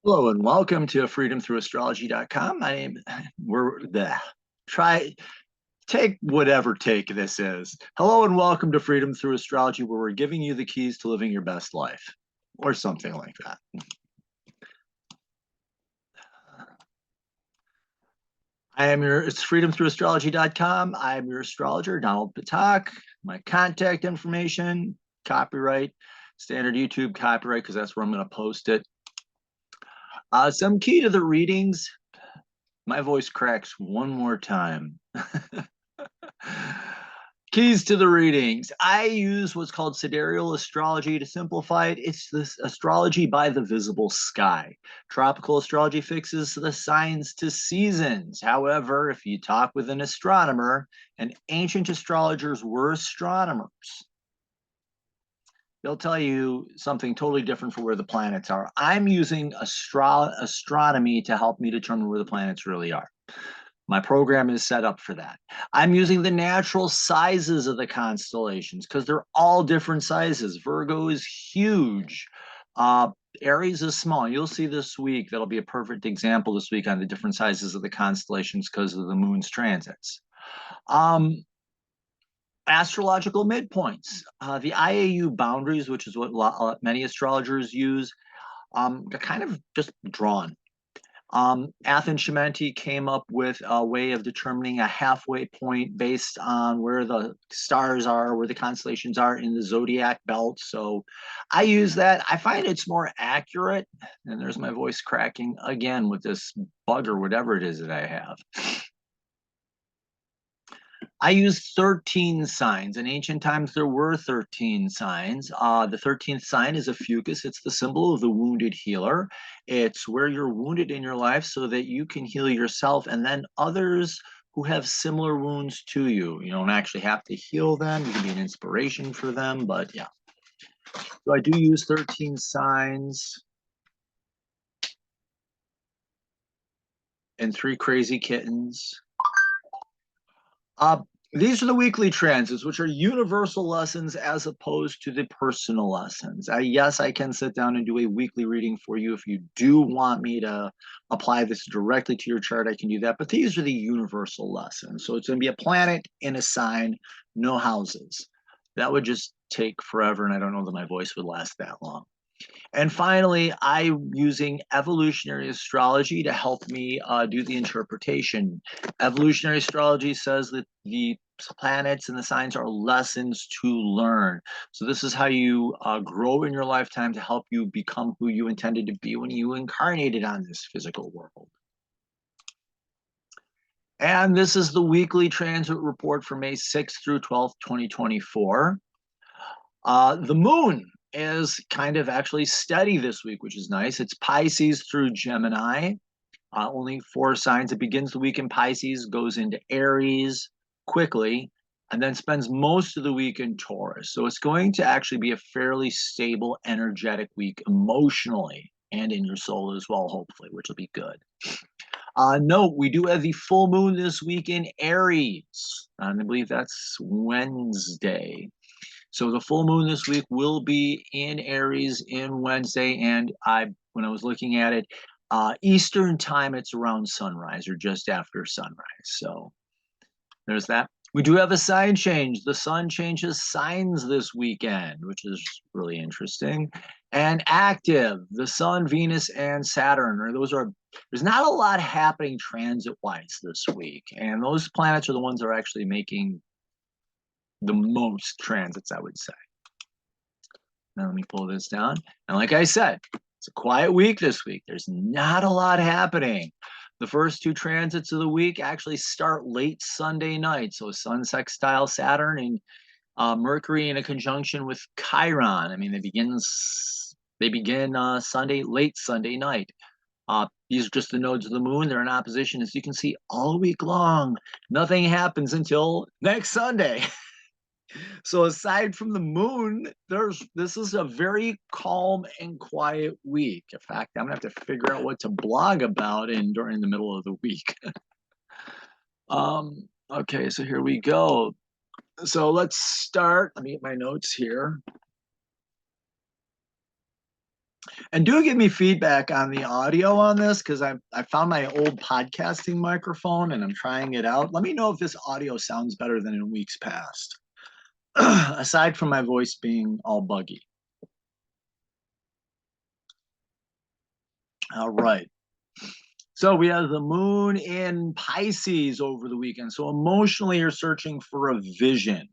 Hello and welcome to freedomthroughastrology.com. My name we're the try take whatever take this is. Hello and welcome to Freedom Through Astrology, where we're giving you the keys to living your best life, or something like that. It's freedomthroughastrology.com. I am your astrologer, Donald Patak. My contact information, copyright, standard YouTube copyright, because that's where I'm going to post it. Some key to the readings. My voice cracks one more time. Keys to the readings. I use what's called sidereal astrology. To simplify it, it's this astrology by the visible sky. Tropical astrology fixes the signs to seasons. However, if you talk with an astronomer, and ancient astrologers were astronomers, they'll tell you something totally different for where the planets are. I'm using astronomy to help me determine where the planets really are. My program is set up for that. I'm using the natural sizes of the constellations because they're all different sizes. Virgo is huge. Aries is small. You'll see this week, that'll be a perfect example this week on the different sizes of the constellations because of the moon's transits. Astrological midpoints. The IAU boundaries, which is what many astrologers use, they're kind of just drawn. Athens Shimenti came up with a way of determining a halfway point based on where the stars are, where the constellations are in the zodiac belt. So I use that. I find it's more accurate. And there's my voice cracking again with this bug or whatever it is that I have. I use 13 signs. In ancient times, there were 13 signs. The 13th sign is a fucus. It's the symbol of the wounded healer. It's where you're wounded in your life so that you can heal yourself and then others who have similar wounds to you. You don't actually have to heal them. You can be an inspiration for them, but yeah. So I do use 13 signs and 3 crazy kittens. These are the weekly transits, which are universal lessons as opposed to the personal lessons. Yes, I can sit down and do a weekly reading for you. If you do want me to apply this directly to your chart, I can do that. But these are the universal lessons. So it's going to be a planet in a sign, no houses. That would just take forever, and I don't know that my voice would last that long. And finally, I'm using evolutionary astrology to help me do the interpretation. Evolutionary astrology says that the planets and the signs are lessons to learn. So this is how you grow in your lifetime to help you become who you intended to be when you incarnated on this physical world. And this is the weekly transit report for May 6th through 12th, 2024. The moon is kind of actually steady this week, which is nice. It's Pisces through Gemini, only 4 signs. It begins the week in Pisces, goes into Aries quickly, and then spends most of the week in Taurus. So it's going to actually be a fairly stable, energetic week emotionally and in your soul as well, hopefully, which will be good. Note, we do have the full moon this week in Aries. I believe that's Wednesday. So the full moon this week will be in Aries in Wednesday, and when I was looking at it, Eastern time, it's around sunrise or just after sunrise. So there's that. We do have a sign change. The sun changes signs this weekend, which is really interesting. And active, the sun, Venus, and Saturn. There's not a lot happening transit-wise this week. And those planets are the ones that are actually making the most transits, I would say. Now let me pull this down. And like I said, it's a quiet week this week. There's not a lot happening. The first 2 transits of the week actually start late Sunday night. So Sun sextile Saturn and Mercury in a conjunction with Chiron. I mean, they begin late Sunday night. These are just the nodes of the moon. They're in opposition, as you can see, all week long. Nothing happens until next Sunday. So aside from the moon, this is a very calm and quiet week. In fact, I'm gonna have to figure out what to blog about during the middle of the week. Okay, so here we go. So let's start. Let me get my notes here. And do give me feedback on the audio on this, because I found my old podcasting microphone and I'm trying it out. Let me know if this audio sounds better than in weeks past, aside from my voice being all buggy. All right. So we have the moon in Pisces over the weekend. So emotionally, you're searching for a vision.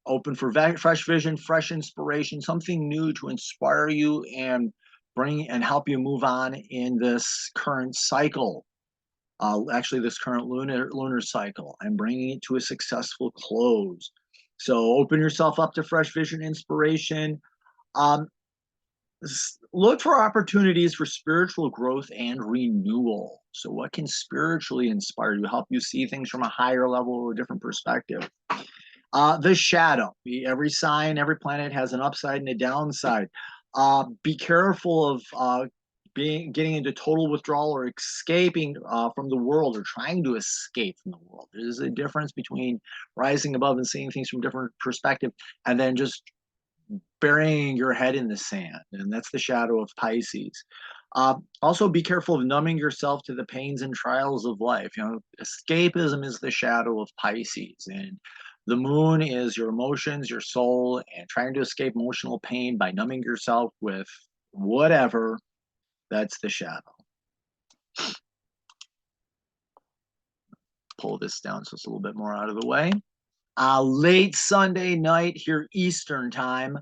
Open for fresh vision, fresh inspiration, something new to inspire you and bring and help you move on in this current cycle. Actually, this current lunar cycle, and bringing it to a successful close. So open yourself up to fresh vision, inspiration. Um, Look for opportunities for spiritual growth and renewal. So, what can spiritually inspire you, help you see things from a higher level or a different perspective? The shadow. Every sign, every planet has an upside and a downside. Be careful of getting into total withdrawal or escaping from the world or trying to escape from the world. There's a difference between rising above and seeing things from a different perspective and then just burying your head in the sand. And that's the shadow of Pisces. Also, be careful of numbing yourself to the pains and trials of life. Escapism is the shadow of Pisces. And the moon is your emotions, your soul, and trying to escape emotional pain by numbing yourself with whatever. That's the shadow. Pull this down so it's a little bit more out of the way. Late Sunday night here, Eastern time.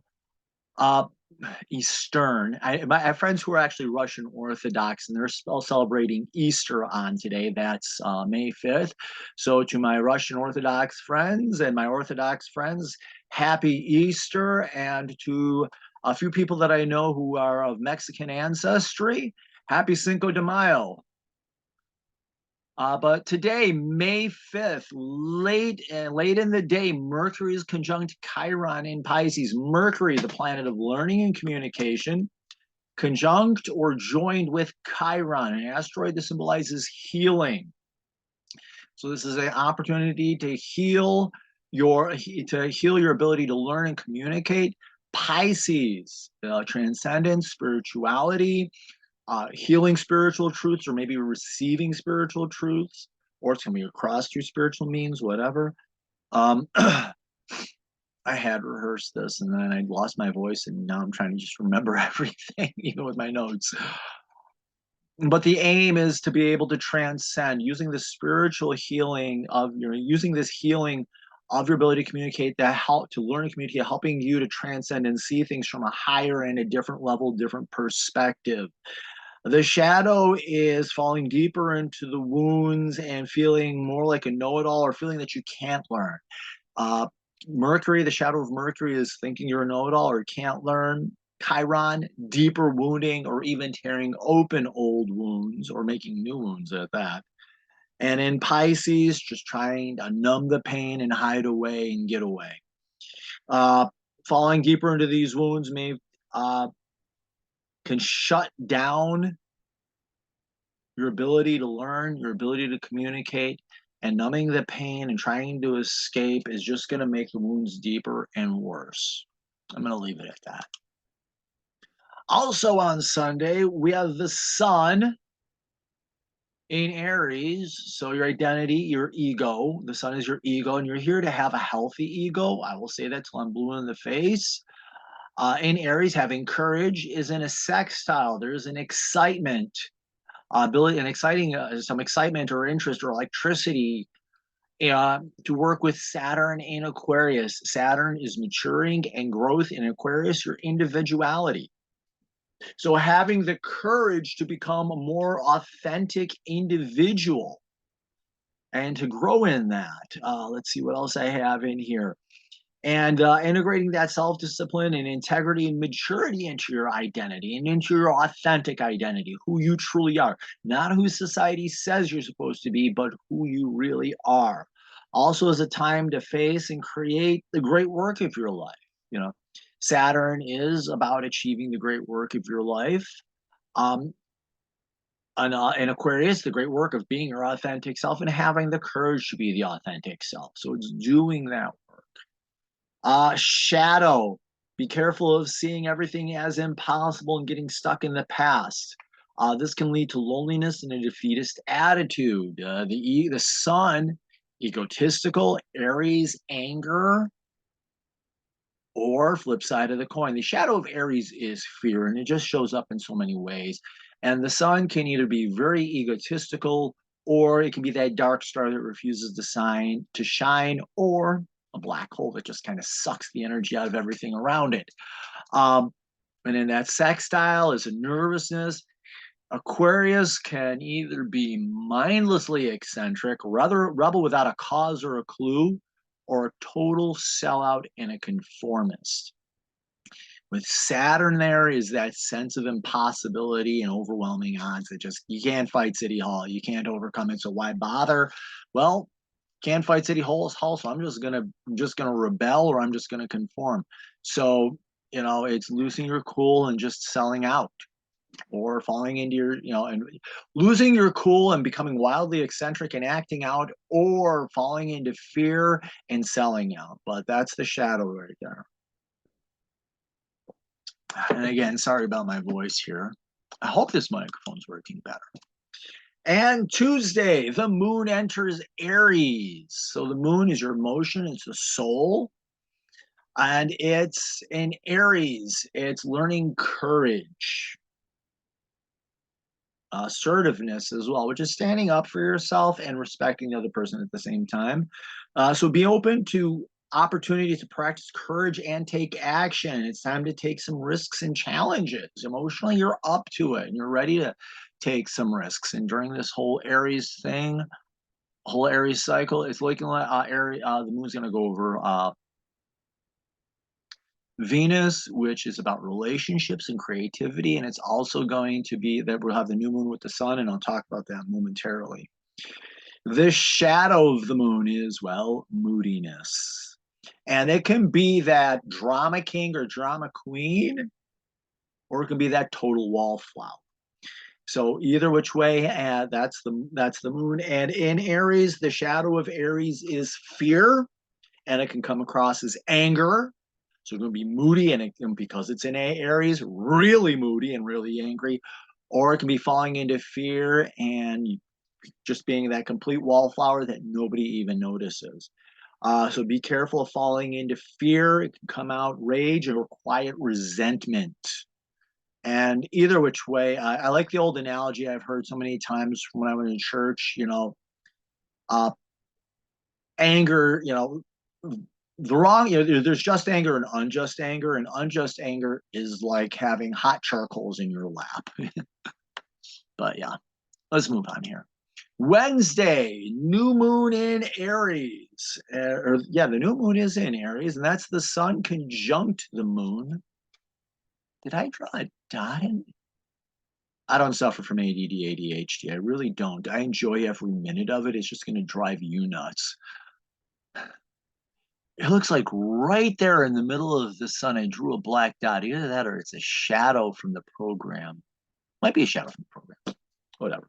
Eastern. I have friends who are actually Russian Orthodox, and they're still celebrating Easter on today. That's May 5th. So to my Russian Orthodox friends and my Orthodox friends, happy Easter. And to a few people that I know who are of Mexican ancestry, happy Cinco de Mayo. But today, May 5th, late in the day, Mercury is conjunct Chiron in Pisces. Mercury, the planet of learning and communication, conjunct or joined with Chiron, an asteroid that symbolizes healing. So this is an opportunity to heal your ability to learn and communicate. Pisces, transcendence, spirituality, healing spiritual truths, or maybe receiving spiritual truths, or it's going to be across through spiritual means, whatever. I had rehearsed this and then I lost my voice, and now I'm trying to just remember everything, even with my notes. But the aim is to be able to transcend using the spiritual healing of using this healing of your ability to communicate, that help to learn and communicate, helping you to transcend and see things from a higher and a different level, different perspective. The shadow is falling deeper into the wounds and feeling more like a know-it-all, or feeling that you can't learn. Mercury, the shadow of Mercury, is thinking you're a know-it-all or can't learn. Chiron, deeper wounding or even tearing open old wounds or making new wounds at that. And in Pisces, just trying to numb the pain and hide away and get away. Falling deeper into these wounds can shut down your ability to learn, your ability to communicate, and numbing the pain and trying to escape is just going to make the wounds deeper and worse. I'm going to leave it at that. Also on Sunday, we have the sun in Aries. So your identity, your ego, the sun is your ego, and you're here to have a healthy ego. I will say that till I'm blue in the face. In Aries, having courage is in a sextile. There's an excitement, some excitement or interest or electricity to work with Saturn in Aquarius. Saturn is maturing and growth in Aquarius, your individuality. So having the courage to become a more authentic individual and to grow in that. Let's see what else I have in here. And integrating that self-discipline and integrity and maturity into your identity and into your authentic identity, who you truly are, not who society says you're supposed to be, but who you really are. Also is a time to face and create the great work of your life. Saturn is about achieving the great work of your life. And Aquarius, the great work of being your authentic self and having the courage to be the authentic self. So it's doing that work. Shadow. Be careful of seeing everything as impossible and getting stuck in the past. This can lead to loneliness and a defeatist attitude. The sun, egotistical, Aries, anger, or flip side of the coin. The shadow of Aries is fear, and it just shows up in so many ways. And the sun can either be very egotistical, or it can be that dark star that refuses to shine, or a black hole that just kind of sucks the energy out of everything around it. And in that sextile is a nervousness. Aquarius can either be mindlessly eccentric, rather rebel without a cause or a clue, or a total sellout and a conformist. With Saturn, there is that sense of impossibility and overwhelming odds that just you can't fight City Hall, you can't overcome it. So why bother? Well, can't fight City Hall, so I'm just gonna rebel, or I'm just gonna conform. So it's losing your cool and just selling out, or falling into your, and losing your cool and becoming wildly eccentric and acting out, or falling into fear and selling out. But that's the shadow right there. And again, sorry about my voice here. I hope this microphone's working better. And Tuesday, the moon enters Aries. So the moon is your emotion, it's the soul. And it's in Aries, it's learning courage, assertiveness as well, which is standing up for yourself and respecting the other person at the same time. So be open to opportunities to practice courage and take action. It's time to take some risks and challenges. Emotionally, you're up to it and you're ready to take some risks. And during this whole Aries thing, whole Aries cycle, it's looking like the moon's going to go over Venus, which is about relationships and creativity. And it's also going to be that we'll have the new moon with the sun, and I'll talk about that momentarily. The shadow of the moon is, well, moodiness. And it can be that drama king or drama queen, or it can be that total wallflower. So either which way, that's the moon. And in Aries, the shadow of Aries is fear, and it can come across as anger. So it's going to be moody, and because it's in Aries, really moody and really angry, or it can be falling into fear and just being that complete wallflower that nobody even notices. So be careful of falling into fear. It can come out rage or quiet resentment. And either which way, I like the old analogy I've heard so many times when I was in church, anger, the wrong, there's just anger and unjust anger, and unjust anger is like having hot charcoals in your lap. But yeah, let's move on here. Wednesday, new moon in Aries. The new moon is in Aries, and that's the sun conjunct the moon. Did I draw a dot in? I don't suffer from ADD, ADHD. I really don't. I enjoy every minute of it. It's just going to drive you nuts. It looks like right there in the middle of the sun, I drew a black dot. Either that or it's a shadow from the program. Might be a shadow from the program. Whatever.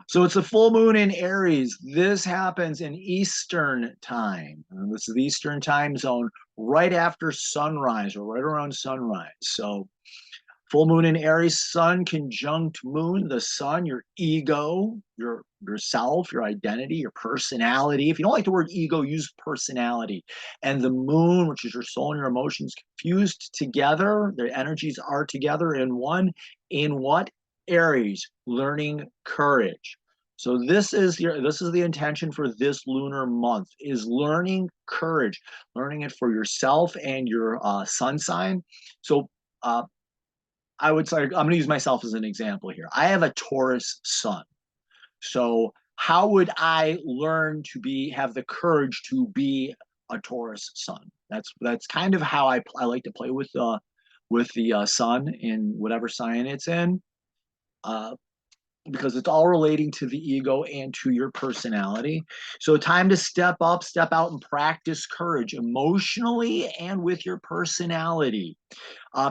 So it's a full moon in Aries. This happens in Eastern time. And this is the Eastern time zone right after sunrise or right around sunrise. So full moon in Aries, sun conjunct moon, the sun, your ego, yourself, your identity, your personality. If you don't like the word ego, use personality. And the moon, which is your soul and your emotions, fused together. Their energies are together in one. In what? Aries, learning courage. So this is the intention for this lunar month, is learning courage, learning it for yourself and your sun sign. So I would say, I'm going to use myself as an example here. I have a Taurus sun. So how would I learn to have the courage to be a Taurus sun? That's kind of how I like to play with the sun in whatever sign it's in. Because it's all relating to the ego and to your personality. So time to step up, step out, and practice courage emotionally and with your personality.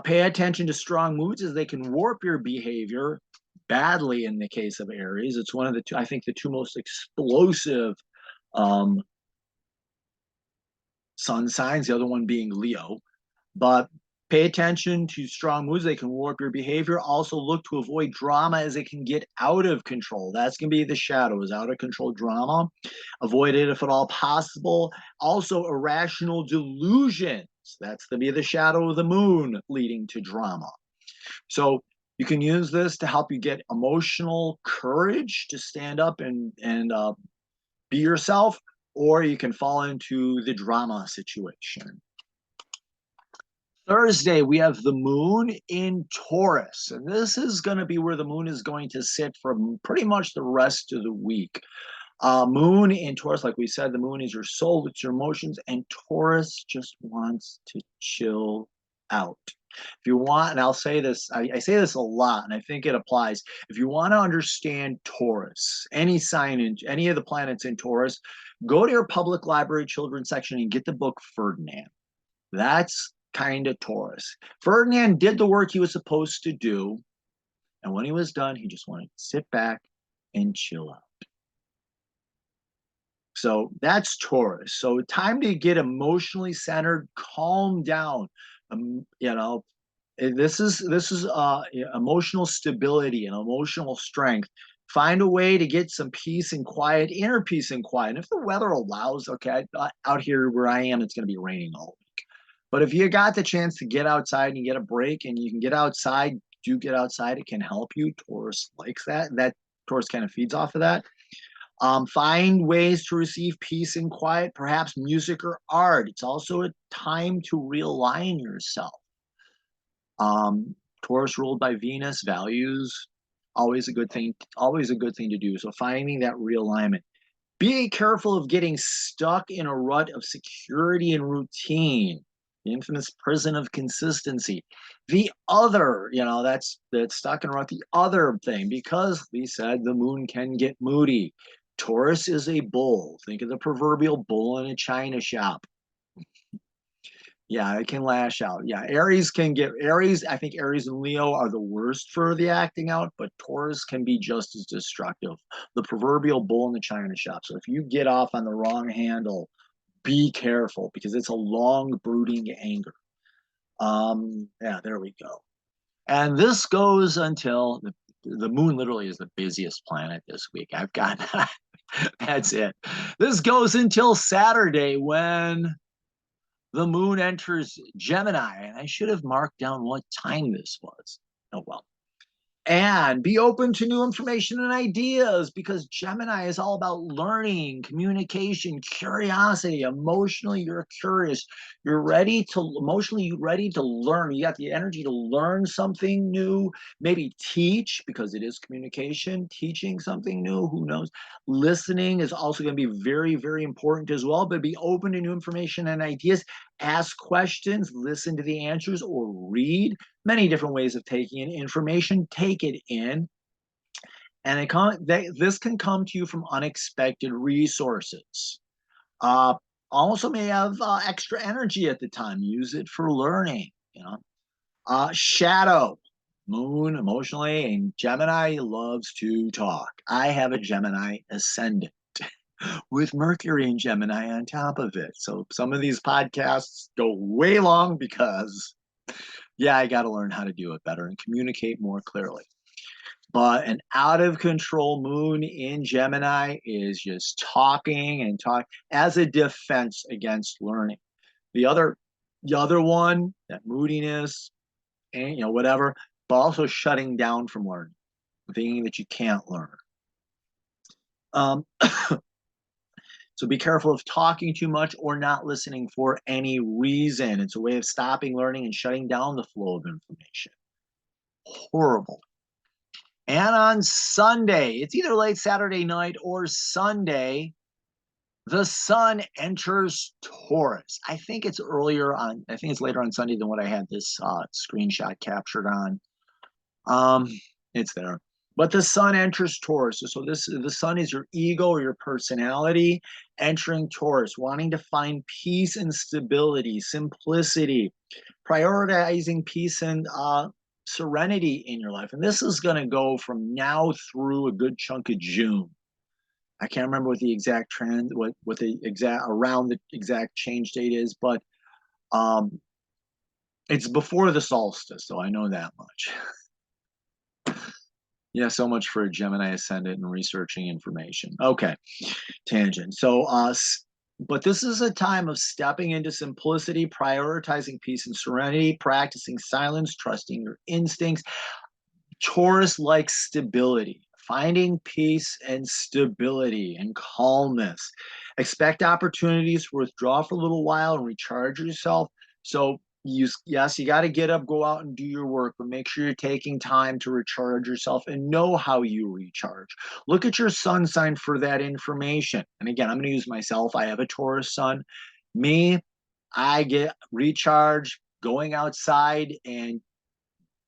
Pay attention to strong moods, as they can warp your behavior badly in the case of Aries. It's one of the two, I think, the two most explosive sun signs, the other one being Leo. But pay attention to strong moods. They can warp your behavior. Also look to avoid drama as it can get out of control. That's going to be the shadow, is out of control drama. Avoid it if at all possible. Also irrational delusions. That's going to be the shadow of the moon leading to drama. So you can use this to help you get emotional courage to stand up and be yourself, or you can fall into the drama situation. Thursday, we have the moon in Taurus, and this is going to be where the moon is going to sit for pretty much the rest of the week. Moon in Taurus, like we said, the moon is your soul, it's your emotions, and Taurus just wants to chill out. If you want, and I'll say this, I say this a lot, and I think it applies. If you want to understand Taurus, any sign in any of the planets in Taurus, go to your public library children's section and get the book Ferdinand. That's kind of Taurus. Ferdinand did the work he was supposed to do, and when he was done, he just wanted to sit back and chill out. So that's Taurus. So time to get emotionally centered, calm down. This is emotional stability and emotional strength. Find a way to get some peace and quiet, inner peace and quiet. And if the weather allows, okay, out here where I am, it's going to be raining all week. But if you got the chance to get outside and get a break, and you can get outside, do get outside. It can help you. Taurus likes that. That Taurus kind of feeds off of that. Find ways to receive peace and quiet, perhaps music or art. It's also a time to realign yourself. Taurus ruled by Venus, values, always a good thing to do. So finding that realignment. Be careful of getting stuck in a rut of security and routine, the infamous prison of consistency. The other, that's stuck in a rut, the other thing, because we said the moon can get moody. Taurus is a bull. Think of the proverbial bull in a china shop. Yeah, it can lash out. Yeah, Aries. I think Aries and Leo are the worst for the acting out, but Taurus can be just as destructive. The proverbial bull in the china shop. So if you get off on the wrong handle, be careful, because it's a long brooding anger. Yeah, there we go. And this goes until the moon literally is the busiest planet this week. I've got that's it. This goes until Saturday, when the moon enters Gemini. And I should have marked down what time this was. Oh, well. And be open to new information and ideas, because Gemini is all about learning, communication, curiosity. Emotionally, you're curious. You're ready to learn. You got the energy to learn something new, maybe teach, because it is communication, teaching something new, who knows. Listening is also going to be very, very important as well, but be open to new information and ideas. Ask questions, listen to the answers, or read. Many different ways of taking in information. Take it in, and this can come to you from unexpected resources. Also may have extra energy at the time. Use it for learning. Shadow, moon emotionally, and Gemini loves to talk. I have a Gemini ascendant with Mercury and Gemini on top of it. So some of these podcasts go way long, because yeah, I got to learn how to do it better and communicate more clearly. But an out of control moon in Gemini is just talking and talk as a defense against learning. The other one, that moodiness and whatever, but also shutting down from learning, thinking that you can't learn. So be careful of talking too much or not listening for any reason. It's a way of stopping learning and shutting down the flow of information. Horrible. And on Sunday, it's either late Saturday night or Sunday, the sun enters Taurus. I think it's later on Sunday than what I had this screenshot captured on. It's there. But the sun enters Taurus. So the sun is your ego or your personality entering Taurus, wanting to find peace and stability, simplicity, prioritizing peace and serenity in your life. And this is going to go from now through a good chunk of June. I can't remember what the exact trend, what the exact around the exact change date is, but um, it's before the solstice, so I know that much. Yeah, so much for a Gemini ascendant and researching information. Okay, tangent. So, but this is a time of stepping into simplicity, prioritizing peace and serenity, practicing silence, trusting your instincts. Taurus likes stability, finding peace and stability and calmness. Expect opportunities to withdraw for a little while and recharge yourself. So, yes, you got to get up, go out and do your work, but make sure you're taking time to recharge yourself and know how you recharge. Look at your sun sign for that information. And again, I'm going to use myself. I have a Taurus sun. Me, I get recharge going outside and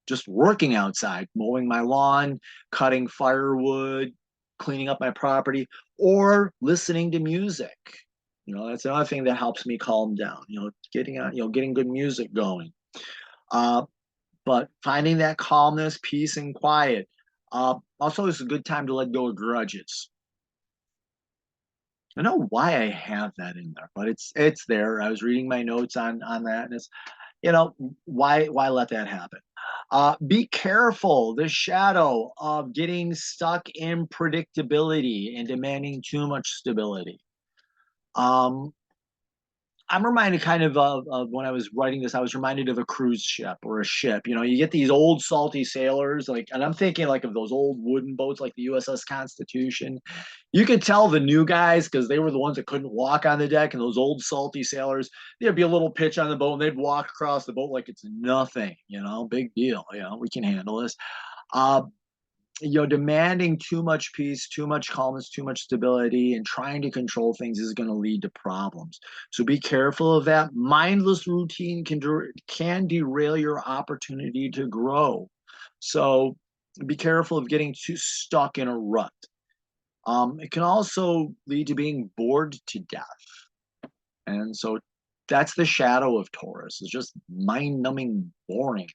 just working outside, mowing my lawn, cutting firewood, cleaning up my property, or listening to music. That's another thing that helps me calm down. Getting good music going. Uh, but finding that calmness, peace, and quiet. Also, it's a good time to let go of grudges. I don't know why I have that in there, but it's there. I was reading my notes on that, and it's why let that happen? Be careful, the shadow of getting stuck in predictability and demanding too much stability. Um, I'm reminded kind of when I was writing this, I was reminded of a cruise ship or a ship. You get these old salty sailors, and I'm thinking like of those old wooden boats like the USS Constitution. You could tell the new guys because they were the ones that couldn't walk on the deck, and those old salty sailors, there'd be a little pitch on the boat, and they'd walk across the boat like it's nothing. Big deal. We can handle this. Uh, demanding too much peace, too much calmness, too much stability, and trying to control things is going to lead to problems. So be careful of that. Mindless routine can derail your opportunity to grow. So be careful of getting too stuck in a rut. It can also lead to being bored to death. And so that's the shadow of Taurus. It's just mind-numbing boring.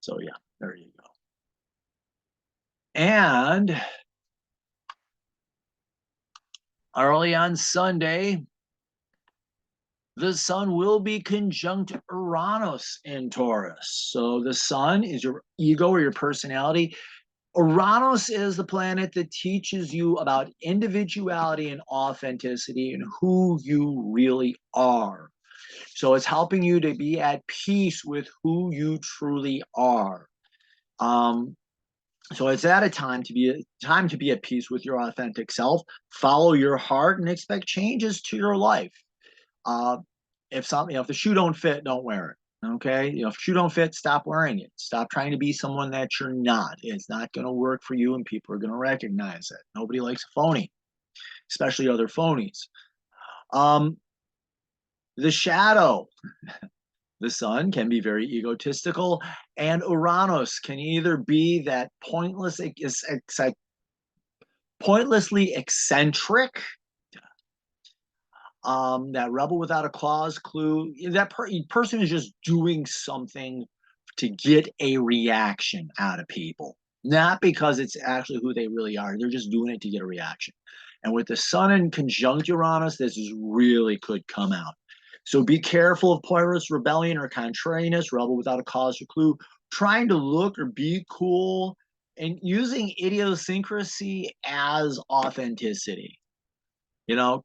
So yeah, there you go. And early on Sunday, the sun will be conjunct Uranus in Taurus. So the sun is your ego or your personality. Uranus is the planet that teaches you about individuality and authenticity and who you really are. So it's helping you to be at peace with who you truly are. So it's at a time to be at peace with your authentic self. Follow your heart and expect changes to your life. Uh, if the shoe don't fit, don't wear it. Okay, if shoe don't fit, stop wearing it. Stop trying to be someone that you're not. It's not going to work for you, and people are going to recognize it. Nobody likes a phony, especially other phonies. The shadow, the sun can be very egotistical, and Uranus can either be that pointlessly eccentric, that rebel without a cause clue. That person is just doing something to get a reaction out of people, not because it's actually who they really are. They're just doing it to get a reaction. And with the sun in conjunct Uranus, this is really could come out. So be careful of pointless rebellion or contrariness, rebel without a cause or clue, trying to look or be cool, and using idiosyncrasy as authenticity. You know,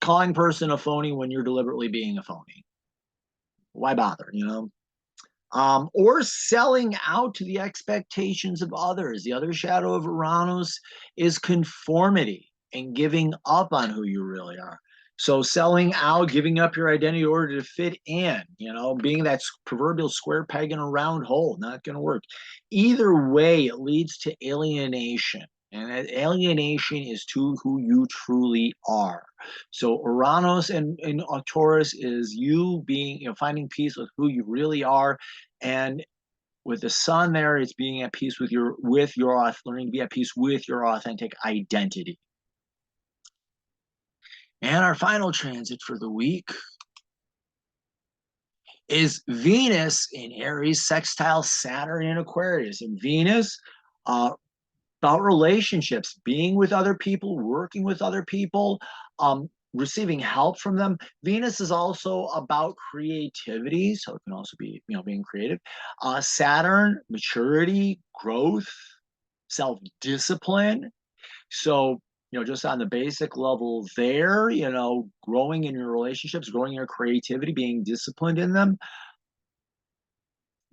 calling person a phony when you're deliberately being a phony. Why bother, or selling out to the expectations of others. The other shadow of Uranus is conformity and giving up on who you really are. So selling out, giving up your identity in order to fit in, being that proverbial square peg in a round hole, not going to work. Either way, it leads to alienation. And that alienation is to who you truly are. So Uranus and Taurus is you being, finding peace with who you really are, and with the sun there, it's being at peace with learning to be at peace with your authentic identity. And our final transit for the week is Venus in Aries, sextile Saturn in Aquarius. And Venus about relationships, being with other people, working with other people, receiving help from them. Venus is also about creativity, so it can also be, being creative. Saturn, maturity, growth, self-discipline. So, just on the basic level there, growing in your relationships, growing your creativity, being disciplined in them.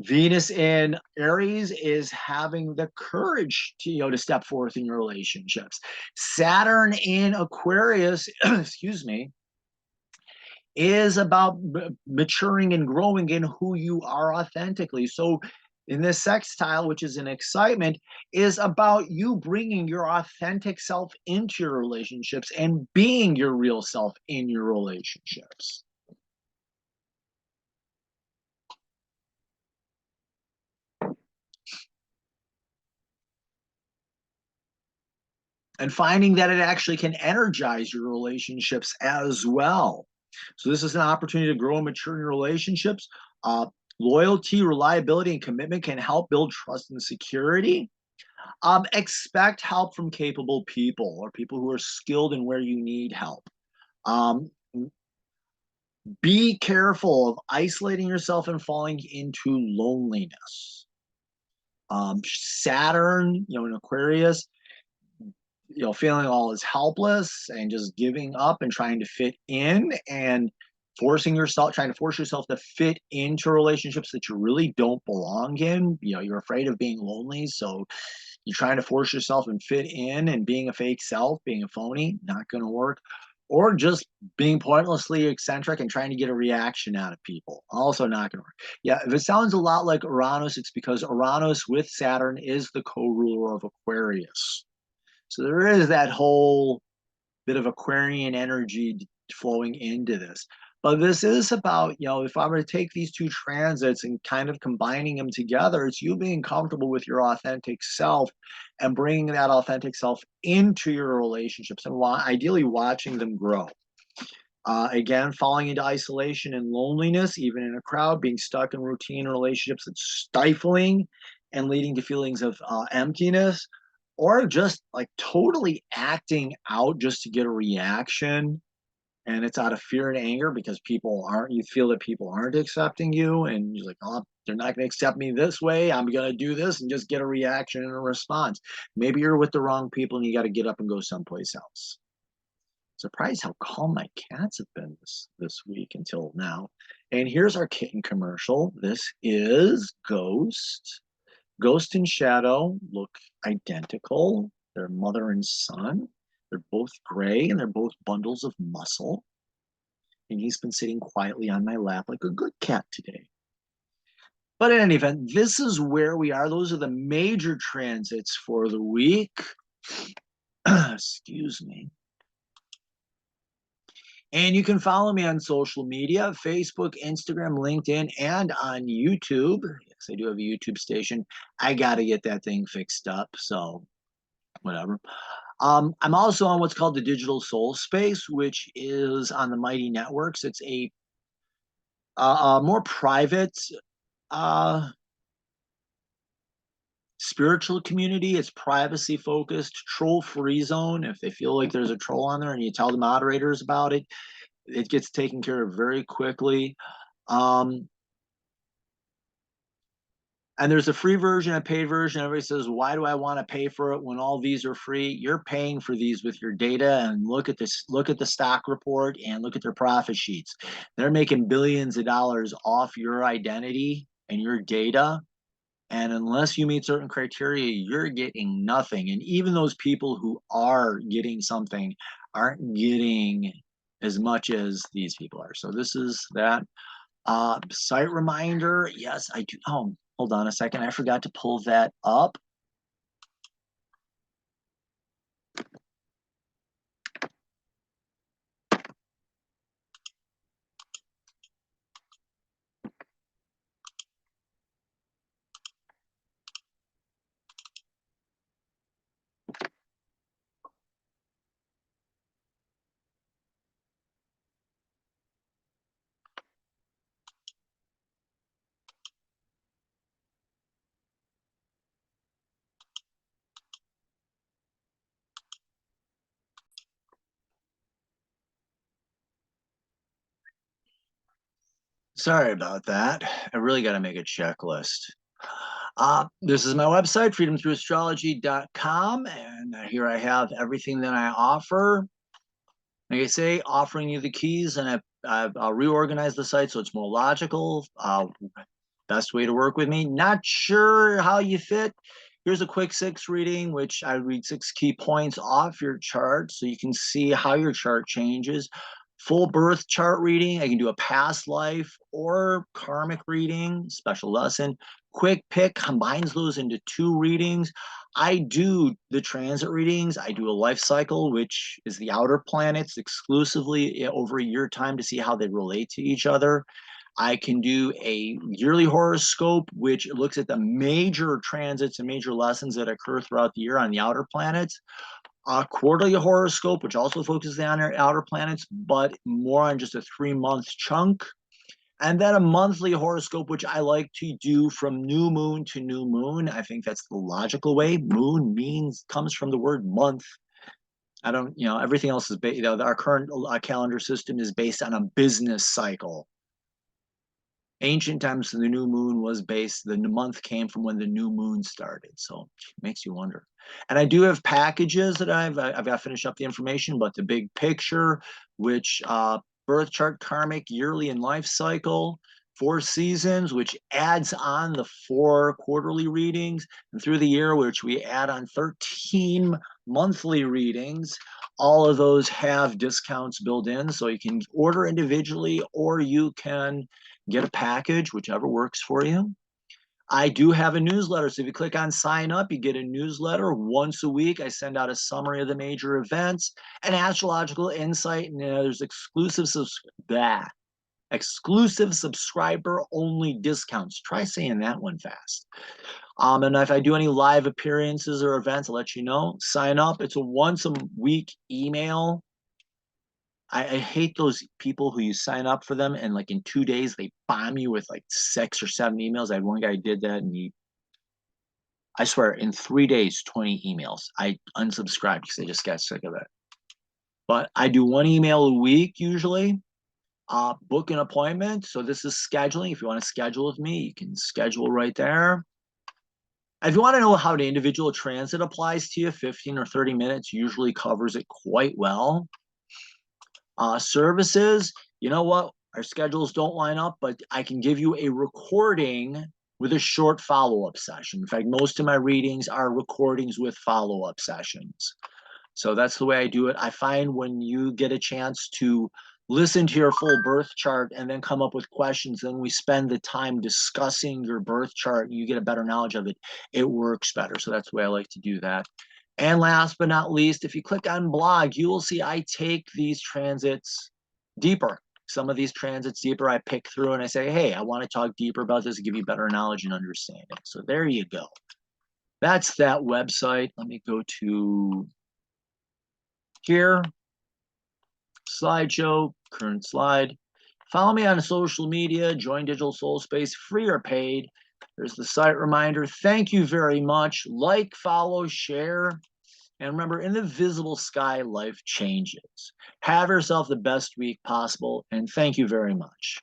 Venus in Aries is having the courage to, to step forth in your relationships. Saturn in Aquarius, excuse me, is about maturing and growing in who you are authentically. So in this sextile, which is an excitement, is about you bringing your authentic self into your relationships and being your real self in your relationships. And finding that it actually can energize your relationships as well. So this is an opportunity to grow and mature in your relationships. Loyalty, reliability, and commitment can help build trust and security. Expect help from capable people or people who are skilled in where you need help. Um, be careful of isolating yourself and falling into loneliness. Saturn, in Aquarius, feeling all as helpless and just giving up and trying to fit in and trying to force yourself to fit into relationships that you really don't belong in. You're afraid of being lonely, so you're trying to force yourself and fit in, and being a fake self, being a phony, not going to work. Or just being pointlessly eccentric and trying to get a reaction out of people, also not going to work. Yeah, if it sounds a lot like Uranus, it's because Uranus with Saturn is the co-ruler of Aquarius. So there is that whole bit of Aquarian energy flowing into this. But this is about, if I were to take these two transits and kind of combining them together, it's you being comfortable with your authentic self and bringing that authentic self into your relationships and ideally watching them grow. Again, falling into isolation and loneliness, even in a crowd, being stuck in routine relationships that's stifling and leading to feelings of emptiness, or just like totally acting out just to get a reaction. And it's out of fear and anger because you feel that people aren't accepting you. And you're like, oh, they're not going to accept me this way. I'm going to do this and just get a reaction and a response. Maybe you're with the wrong people and you got to get up and go someplace else. Surprised how calm my cats have been this week until now. And here's our kitten commercial. This is Ghost. Ghost and Shadow look identical. They're mother and son. They're both gray and they're both bundles of muscle. And he's been sitting quietly on my lap like a good cat today. But in any event, this is where we are. Those are the major transits for the week. Excuse me. And you can follow me on social media, Facebook, Instagram, LinkedIn, and on YouTube. Yes, I do have a YouTube station. I got to get that thing fixed up, so whatever. I'm also on what's called the Digital Soul Space, which is on the Mighty Networks. It's a more private uh, spiritual community. It's privacy focused, troll free zone. If they feel like there's a troll on there and you tell the moderators about it, it gets taken care of very quickly. Um, and there's a free version, a paid version. Everybody says, why do I want to pay for it when all these are free? You're paying for these with your data. And look at this, look at the stock report and look at their profit sheets. They're making billions of dollars off your identity and your data. And unless you meet certain criteria, you're getting nothing. And even those people who are getting something aren't getting as much as these people are. So this is that. Site reminder. Yes, I do. Oh, hold on a second. I forgot to pull that up. Sorry about that. I really got to make a checklist. This is my website, freedomthroughastrology.com, and here I have everything that I offer. Like I say, offering you the keys, and I'll reorganize the site so it's more logical. Best way to work with me. Not sure how you fit. Here's a quick 6 reading, which I read 6 key points off your chart so you can see how your chart changes. Full birth chart reading, I can do a past life or karmic reading, special lesson. Quick pick combines those into 2 readings. I do the transit readings. I do a life cycle, which is the outer planets exclusively over a year time to see how they relate to each other. I can do a yearly horoscope, which looks at the major transits and major lessons that occur throughout the year on the outer planets. A quarterly horoscope, which also focuses on our outer planets, but more on just a 3-month chunk. And then a monthly horoscope, which I like to do from new moon to new moon. I think that's the logical way. Moon comes from the word month. I don't, everything else is based, our current calendar system is based on a business cycle. Ancient times, the new moon was based, the month came from when the new moon started. So it makes you wonder. And I do have packages that I've got to finish up the information, but the big picture, which birth chart, karmic, yearly, and life cycle, 4 seasons, which adds on the 4 quarterly readings, and through the year, which we add on 13 monthly readings. All of those have discounts built in, so you can order individually or you can get a package, whichever works for you. I do have a newsletter. So if you click on sign up, you get a newsletter once a week. I send out a summary of the major events, an astrological insight, and there's exclusive subscriber only discounts. Try saying that one fast. And if I do any live appearances or events, I'll let you know. Sign up. It's a once a week email. I hate those people who you sign up for them and like in 2 days they bomb you with like 6 or 7 emails. I had one guy did that, and I swear, in 3 days, 20 emails. I unsubscribed because I just got sick of it. But I do 1 email a week usually. Book an appointment. So this is scheduling. If you want to schedule with me, you can schedule right there. If you want to know how the individual transit applies to you, 15 or 30 minutes usually covers it quite well. Services, you know what? Our schedules don't line up, but I can give you a recording with a short follow-up session. In fact, most of my readings are recordings with follow-up sessions. So that's the way I do it. I find when you get a chance to listen to your full birth chart and then come up with questions, then we spend the time discussing your birth chart, you get a better knowledge of it. It works better. So that's the way I like to do that. And last but not least, if you click on blog, you will see I take these transits deeper. Some of these transits deeper, I pick through and I say, hey, I want to talk deeper about this to give you better knowledge and understanding. So there you go. That's that website. Let me go to here. Slideshow, current slide. Follow me on social media, join Digital Soul Space, free or paid. There's the site reminder. Thank you very much. Like, follow, share. And remember, in the visible sky, life changes. Have yourself the best week possible, and thank you very much.